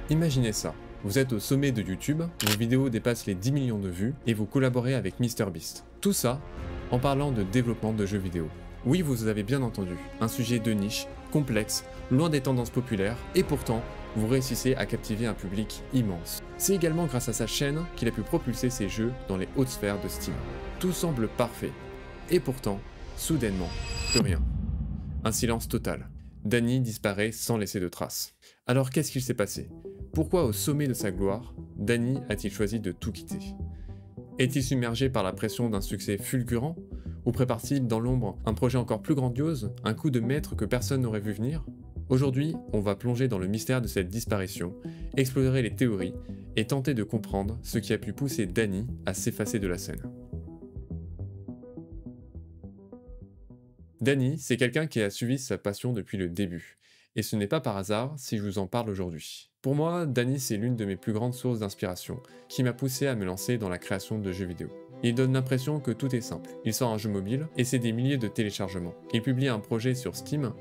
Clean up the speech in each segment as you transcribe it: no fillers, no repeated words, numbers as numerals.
Imaginez ça, vous êtes au sommet de YouTube, vos vidéos dépassent les 10 millions de vues et vous collaborez avec MrBeast. Tout ça en parlant de développement de jeux vidéo. Oui, vous avez bien entendu, un sujet de niche, complexe, loin des tendances populaires, et pourtant, vous réussissez à captiver un public immense. C'est également grâce à sa chaîne qu'il a pu propulser ses jeux dans les hautes sphères de Steam. Tout semble parfait. Et pourtant, soudainement, plus rien. Un silence total. Danny disparaît sans laisser de traces. Alors qu'est-ce qu'il s'est passé? Pourquoi au sommet de sa gloire, Danny a-t-il choisi de tout quitter? Est-il submergé par la pression d'un succès fulgurant? Ou prépare-t-il dans l'ombre un projet encore plus grandiose, un coup de maître que personne n'aurait vu venir? Aujourd'hui, on va plonger dans le mystère de cette disparition, explorer les théories et tenter de comprendre ce qui a pu pousser Danny à s'effacer de la scène. Danny, c'est quelqu'un qui a suivi sa passion depuis le début, et ce n'est pas par hasard si je vous en parle aujourd'hui. Pour moi, Danny c'est l'une de mes plus grandes sources d'inspiration, qui m'a poussé à me lancer dans la création de jeux vidéo. Il donne l'impression que tout est simple. Il sort un jeu mobile, et c'est des milliers de téléchargements. Il publie un projet sur Steam,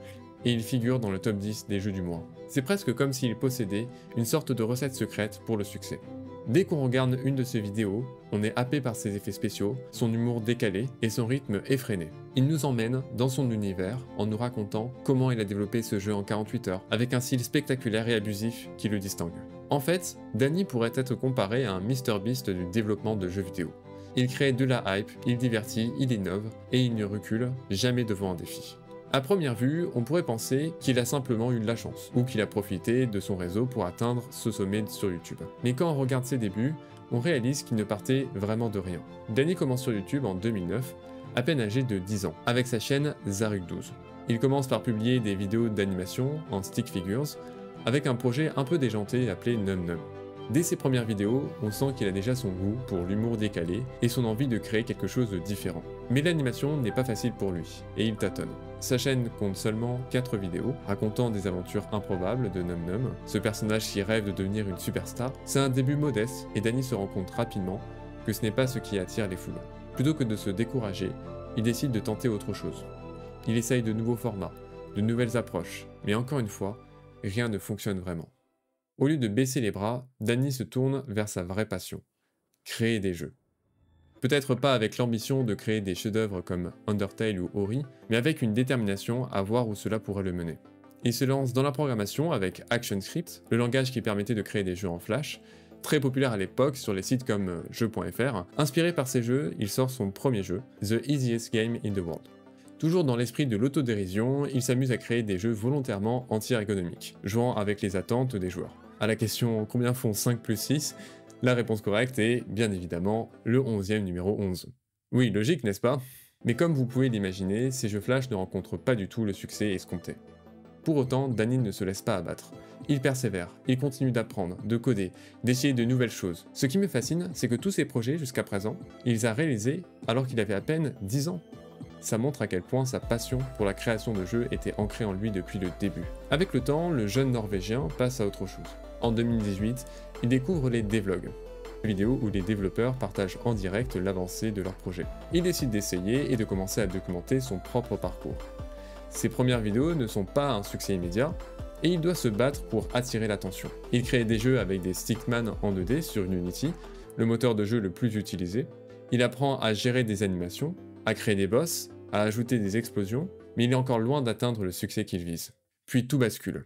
et il figure dans le top 10 des jeux du mois. C'est presque comme s'il possédait une sorte de recette secrète pour le succès. Dès qu'on regarde une de ses vidéos, on est happé par ses effets spéciaux, son humour décalé et son rythme effréné. Il nous emmène dans son univers en nous racontant comment il a développé ce jeu en 48 heures, avec un style spectaculaire et abusif qui le distingue. En fait, Danny pourrait être comparé à un MrBeast du développement de jeux vidéo. Il crée de la hype, il divertit, il innove, et il ne recule jamais devant un défi. À première vue, on pourrait penser qu'il a simplement eu de la chance, ou qu'il a profité de son réseau pour atteindre ce sommet sur YouTube. Mais quand on regarde ses débuts, on réalise qu'il ne partait vraiment de rien. Danny commence sur YouTube en 2009, à peine âgé de 10 ans, avec sa chaîne Zaruk12. Il commence par publier des vidéos d'animation en stick figures, avec un projet un peu déjanté appelé Num Num. Dès ses premières vidéos, on sent qu'il a déjà son goût pour l'humour décalé et son envie de créer quelque chose de différent. Mais l'animation n'est pas facile pour lui, et il tâtonne. Sa chaîne compte seulement 4 vidéos, racontant des aventures improbables de Num Num, ce personnage qui rêve de devenir une superstar. C'est un début modeste, et Danny se rend compte rapidement que ce n'est pas ce qui attire les foules. Plutôt que de se décourager, il décide de tenter autre chose. Il essaye de nouveaux formats, de nouvelles approches, mais encore une fois, rien ne fonctionne vraiment. Au lieu de baisser les bras, Danny se tourne vers sa vraie passion, créer des jeux. Peut-être pas avec l'ambition de créer des chefs-d'œuvre comme Undertale ou Ori, mais avec une détermination à voir où cela pourrait le mener. Il se lance dans la programmation avec ActionScript, le langage qui permettait de créer des jeux en Flash, très populaire à l'époque sur les sites comme jeux.fr. Inspiré par ces jeux, il sort son premier jeu, The Easiest Game in the World. Toujours dans l'esprit de l'autodérision, il s'amuse à créer des jeux volontairement anti-ergonomiques, jouant avec les attentes des joueurs. À la question combien font 5 plus 6, la réponse correcte est, bien évidemment, le 11e numéro 11. Oui, logique, n'est-ce pas? Mais comme vous pouvez l'imaginer, ces jeux Flash ne rencontrent pas du tout le succès escompté. Pour autant, Danny ne se laisse pas abattre. Il persévère, il continue d'apprendre, de coder, d'essayer de nouvelles choses. Ce qui me fascine, c'est que tous ces projets jusqu'à présent, il les a réalisés alors qu'il avait à peine 10 ans. Ça montre à quel point sa passion pour la création de jeux était ancrée en lui depuis le début. Avec le temps, le jeune Norvégien passe à autre chose. En 2018, il découvre les devlogs, vidéos où les développeurs partagent en direct l'avancée de leur projet. Il décide d'essayer et de commencer à documenter son propre parcours. Ses premières vidéos ne sont pas un succès immédiat, et il doit se battre pour attirer l'attention. Il crée des jeux avec des stickman en 2D sur Unity, le moteur de jeu le plus utilisé. Il apprend à gérer des animations, à créer des boss, à ajouter des explosions, mais il est encore loin d'atteindre le succès qu'il vise. Puis tout bascule.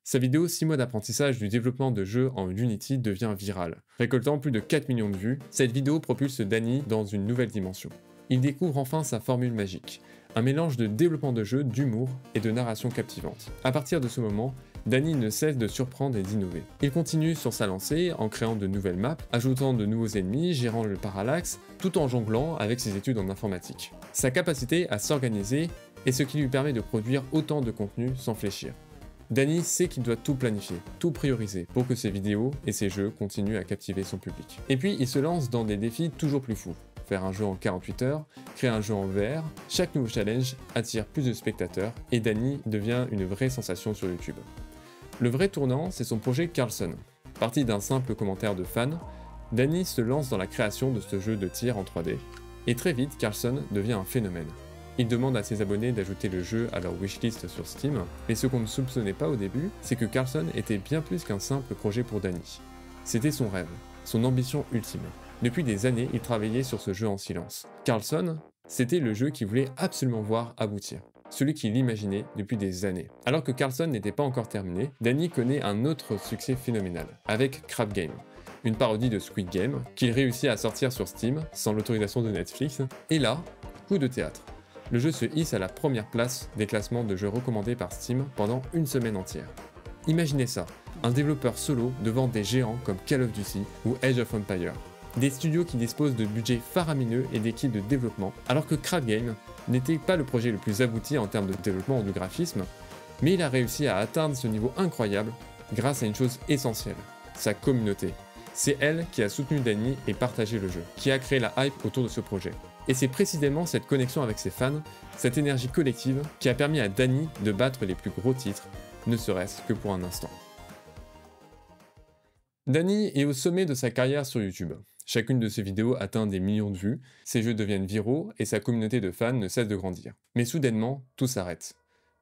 Sa vidéo 6 mois d'apprentissage du développement de jeux en Unity devient virale. Récoltant plus de 4 millions de vues, cette vidéo propulse Danny dans une nouvelle dimension. Il découvre enfin sa formule magique, un mélange de développement de jeu, d'humour et de narration captivante. À partir de ce moment, Danny ne cesse de surprendre et d'innover. Il continue sur sa lancée en créant de nouvelles maps, ajoutant de nouveaux ennemis, gérant le parallaxe, tout en jonglant avec ses études en informatique. Sa capacité à s'organiser est ce qui lui permet de produire autant de contenu sans fléchir. Danny sait qu'il doit tout planifier, tout prioriser pour que ses vidéos et ses jeux continuent à captiver son public. Et puis il se lance dans des défis toujours plus fous. Faire un jeu en 48 heures, créer un jeu en VR, chaque nouveau challenge attire plus de spectateurs et Danny devient une vraie sensation sur YouTube. Le vrai tournant, c'est son projet Carlson. Parti d'un simple commentaire de fan, Danny se lance dans la création de ce jeu de tir en 3D, et très vite Carlson devient un phénomène. Il demande à ses abonnés d'ajouter le jeu à leur wishlist sur Steam, mais ce qu'on ne soupçonnait pas au début, c'est que Carlson était bien plus qu'un simple projet pour Danny. C'était son rêve, son ambition ultime. Depuis des années, il travaillait sur ce jeu en silence. Carlson, c'était le jeu qu'il voulait absolument voir aboutir. Celui qu'il imaginait depuis des années. Alors que Carlson n'était pas encore terminé, Danny connaît un autre succès phénoménal, avec Crab Game, une parodie de Squid Game, qu'il réussit à sortir sur Steam, sans l'autorisation de Netflix, et là, coup de théâtre. Le jeu se hisse à la première place des classements de jeux recommandés par Steam pendant une semaine entière. Imaginez ça, un développeur solo devant des géants comme Call of Duty ou Age of Empires. Des studios qui disposent de budgets faramineux et d'équipes de développement, alors que Crab Game n'était pas le projet le plus abouti en termes de développement ou de graphisme, mais il a réussi à atteindre ce niveau incroyable grâce à une chose essentielle, sa communauté. C'est elle qui a soutenu Danny et partagé le jeu, qui a créé la hype autour de ce projet. Et c'est précisément cette connexion avec ses fans, cette énergie collective, qui a permis à Danny de battre les plus gros titres, ne serait-ce que pour un instant. Danny est au sommet de sa carrière sur YouTube. Chacune de ses vidéos atteint des millions de vues, ses jeux deviennent viraux et sa communauté de fans ne cesse de grandir. Mais soudainement, tout s'arrête.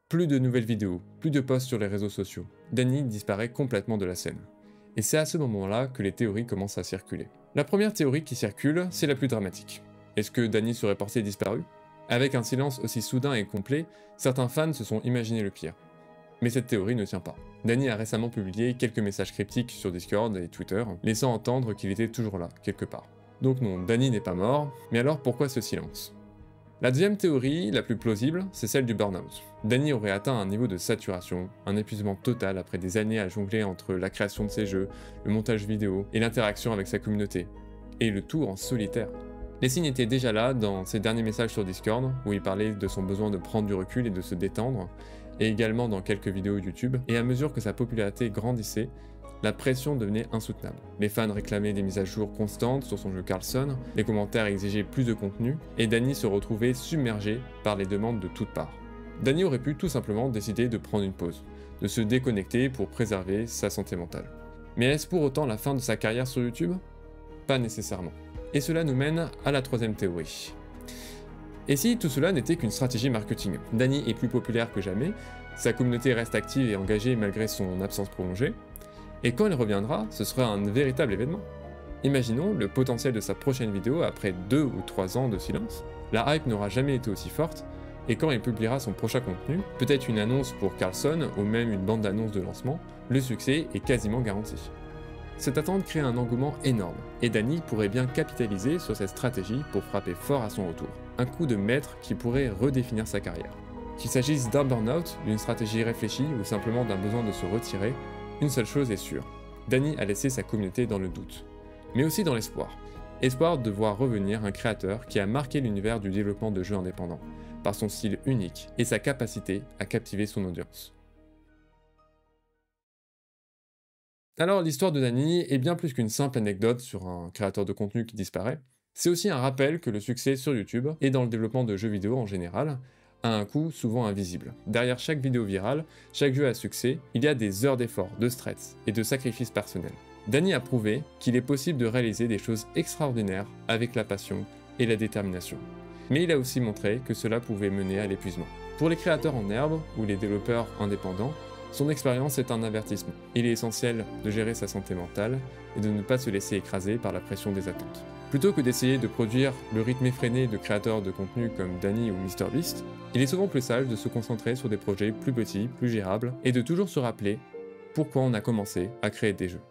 Plus de nouvelles vidéos, plus de posts sur les réseaux sociaux. Danny disparaît complètement de la scène. Et c'est à ce moment-là que les théories commencent à circuler. La première théorie qui circule, c'est la plus dramatique. Est-ce que Danny serait porté disparu? Avec un silence aussi soudain et complet, certains fans se sont imaginé le pire. Mais cette théorie ne tient pas. Danny a récemment publié quelques messages cryptiques sur Discord et Twitter, laissant entendre qu'il était toujours là, quelque part. Donc non, Danny n'est pas mort, mais alors pourquoi ce silence? La deuxième théorie, la plus plausible, c'est celle du burn-out. Danny aurait atteint un niveau de saturation, un épuisement total après des années à jongler entre la création de ses jeux, le montage vidéo et l'interaction avec sa communauté. Et le tout en solitaire. Les signes étaient déjà là dans ses derniers messages sur Discord, où il parlait de son besoin de prendre du recul et de se détendre, et également dans quelques vidéos YouTube, et à mesure que sa popularité grandissait, la pression devenait insoutenable. Les fans réclamaient des mises à jour constantes sur son jeu Carlson, les commentaires exigeaient plus de contenu, et Danny se retrouvait submergé par les demandes de toutes parts. Danny aurait pu tout simplement décider de prendre une pause, de se déconnecter pour préserver sa santé mentale. Mais est-ce pour autant la fin de sa carrière sur YouTube? Pas nécessairement. Et cela nous mène à la troisième théorie. Et si tout cela n'était qu'une stratégie marketing? Danny est plus populaire que jamais, sa communauté reste active et engagée malgré son absence prolongée, et quand il reviendra, ce sera un véritable événement. Imaginons le potentiel de sa prochaine vidéo après 2 ou 3 ans de silence. La hype n'aura jamais été aussi forte, et quand il publiera son prochain contenu, peut-être une annonce pour Carlson ou même une bande d'annonce de lancement, le succès est quasiment garanti. Cette attente crée un engouement énorme, et Danny pourrait bien capitaliser sur cette stratégie pour frapper fort à son retour. Un coup de maître qui pourrait redéfinir sa carrière. Qu'il s'agisse d'un burn-out, d'une stratégie réfléchie ou simplement d'un besoin de se retirer, une seule chose est sûre, Danny a laissé sa communauté dans le doute, mais aussi dans l'espoir. Espoir de voir revenir un créateur qui a marqué l'univers du développement de jeux indépendants, par son style unique et sa capacité à captiver son audience. Alors l'histoire de Danny est bien plus qu'une simple anecdote sur un créateur de contenu qui disparaît, c'est aussi un rappel que le succès sur YouTube, et dans le développement de jeux vidéo en général, a un coût souvent invisible. Derrière chaque vidéo virale, chaque jeu à succès, il y a des heures d'efforts, de stress et de sacrifices personnels. Danny a prouvé qu'il est possible de réaliser des choses extraordinaires avec la passion et la détermination. Mais il a aussi montré que cela pouvait mener à l'épuisement. Pour les créateurs en herbe ou les développeurs indépendants, son expérience est un avertissement. Il est essentiel de gérer sa santé mentale et de ne pas se laisser écraser par la pression des attentes. Plutôt que d'essayer de produire le rythme effréné de créateurs de contenu comme Danny ou MrBeast, il est souvent plus sage de se concentrer sur des projets plus petits, plus gérables, et de toujours se rappeler pourquoi on a commencé à créer des jeux.